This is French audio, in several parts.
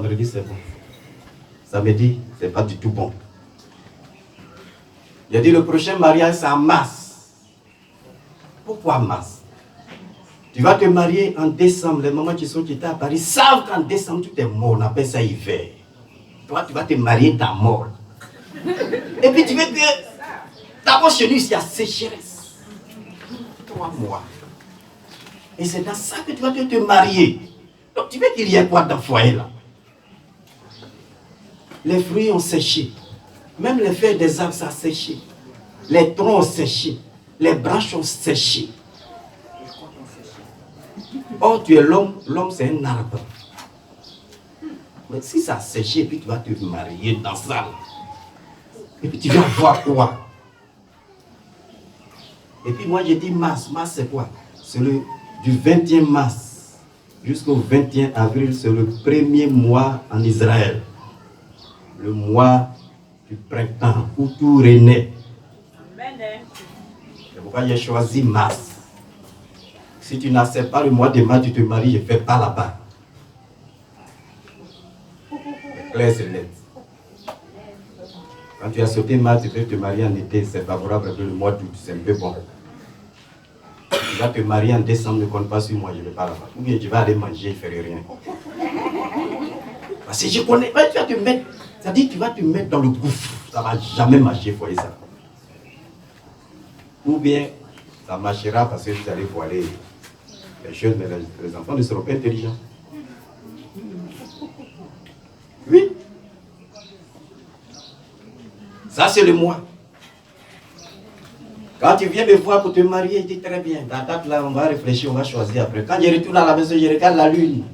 Vendredi, c'est bon. Samedi, c'est pas du tout bon. J'ai dit le prochain mariage, c'est en mars. Pourquoi mars? Tu vas te marier en décembre. Les mamans qui sont quittés à Paris savent qu'en décembre, tout est mort. On appelle ça hiver. Toi, tu vas te marier, t'as mort. Et puis tu veux que... D'abord, chez nous, il y a sécheresse. 3 mois. Et c'est dans ça que tu vas te marier. Donc, tu veux qu'il y ait quoi dans le foyer, là? Les fruits ont séché. Même les feuilles des arbres, ça a séché. Les troncs ont séché. Les branches ont séché. Or, tu es l'homme. L'homme, c'est un arbre. Mais si ça a séché, puis tu vas te marier dans ça. Et puis tu vas voir quoi? Et puis moi, j'ai dit mars. Mars, c'est quoi? C'est du 21 mars jusqu'au 21 avril. C'est le premier mois en Israël. Le mois du printemps où tout renaît. C'est pourquoi j'ai choisi mars. Si tu n'acceptes pas le mois de mars, tu te maries, je ne fais pas là-bas. C'est clair, c'est net. Quand tu as sauté mars, tu peux te marier en été, c'est favorable avec le mois d'août, c'est un peu bon. Tu vas te marier en décembre, ne compte pas sur moi, je ne vais pas là-bas. Ou bien tu vas aller manger, je ne ferai rien. Parce que je connais, tu vas te mettre, c'est-à-dire tu vas te mettre dans le gouffre, ça ne va jamais marcher, voyez ça. Ou bien ça marchera parce que vous allez voiler les choses, mais les enfants ne seront pas intelligents. Oui. Ça, c'est le mois. Quand tu viens me voir pour te marier, je dis très bien. La date là, on va réfléchir, on va choisir après. Quand je retourne à la maison, je regarde la lune.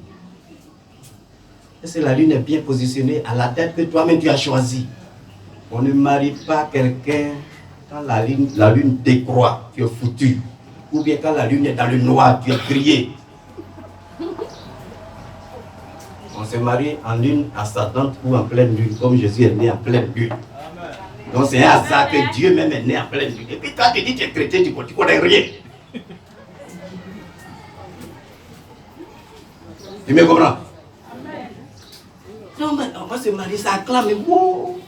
Est-ce que la lune est bien positionnée à la date que toi-même tu as choisie? On ne marie pas quelqu'un quand la lune décroît, tu es foutu. Ou bien quand la lune est dans le noir, tu es grillé. On se marie en lune ascendante ou en pleine lune, comme Jésus est né en pleine lune. Donc c'est un hasard que Dieu même est né en pleine lune. Et puis toi tu dis que tu es chrétien, tu ne connais rien. Tu me comprends? Non, mais on va se marier, ça acclame, wow.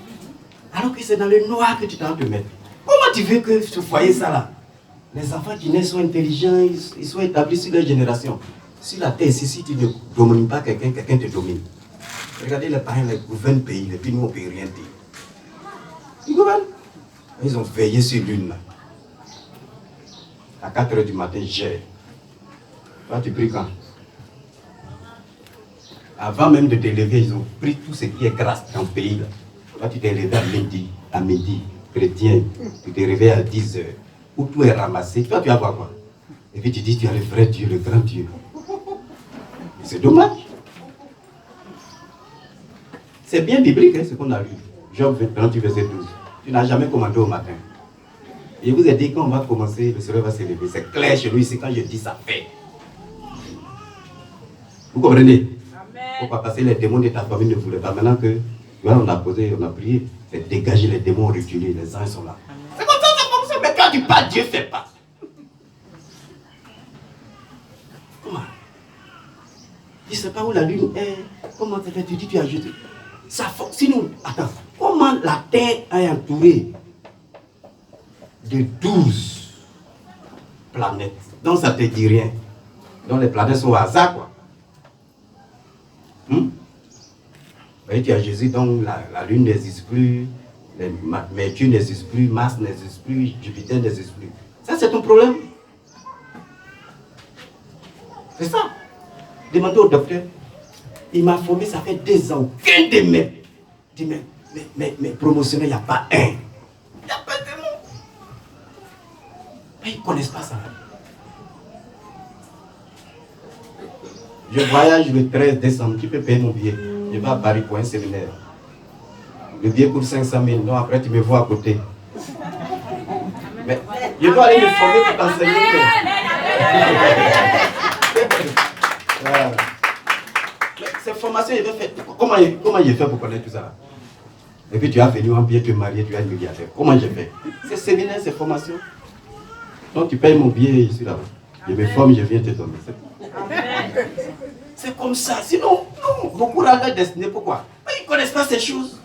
Alors que c'est dans le noir que tu dois te mettre. Comment tu veux que ce foyer ça là? Les enfants qui naissent sont intelligents, ils sont établis sur leur génération. Sur la terre, si tu ne domines pas quelqu'un, quelqu'un te domine. Regardez les parents, ils gouvernent le pays, et puis nous on ne peut rien dire. Ils gouvernent. Ils ont veillé sur l'une là. À 4 h du matin, j'ai. Toi tu pries quand? Avant même de te lever, ils ont pris tout ce qui est grâce dans le pays là. Toi tu t'es levé à midi, chrétien, tu t'es réveillé à 10 h, où tout est ramassé. Toi tu vas voir quoi? Et puis tu dis tu as le vrai Dieu, le grand Dieu. C'est dommage. C'est bien biblique hein, ce qu'on a lu. Job 28, verset 12. Tu n'as jamais commandé au matin. Et je vous ai dit quand on va commencer, le soleil va se lever. C'est clair chez nous ici, quand je dis ça fait. Vous comprenez? Pourquoi? Parce que les démons de ta famille ne voulaient pas. Maintenant que voilà, on a posé, on a prié, c'est dégager les démons reculés, les anges sont là. C'est comme ça, ça fonctionne. Mais quand tu parles, Dieu ne fait pas. Comment? Tu ne sais pas où la lune est. Comment tu fais? Tu dis tu as jeté. Ça fonctionne. Sinon, attends, comment la terre est entourée de 12 planètes? Donc ça ne te dit rien. Donc les planètes sont au hasard, quoi. Et tu as Jésus, donc la lune n'existe plus, Mercure n'existe plus, Mars n'existe plus, Jupiter n'existe plus. Ça, c'est ton problème. C'est ça. Demandez au docteur. Il m'a formé, ça fait 2 ans. Aucun de mes promotionnels, il n'y a pas un. Il n'y a pas de mot. Mais ils ne connaissent pas ça. Je voyage le 13 décembre. Tu peux payer mon billet. Je vais à Paris pour un séminaire. Le billet coûte 500 000. Non, après tu me vois à côté. Mais je dois aller me former pour t'enseigner. Voilà. Cette formation, je vais faire. Comment j'ai fait pour connaître tout ça là? Et puis tu as venu en billet te marier, tu as une milliardaire. Comment j'ai fait? C'est séminaire, c'est formation. Donc tu payes mon billet ici là-bas. Je me forme, je viens te donner. C'est comme ça. Sinon, non, beaucoup rendent leur destinée. Pourquoi? Ils ne connaissent pas ces choses.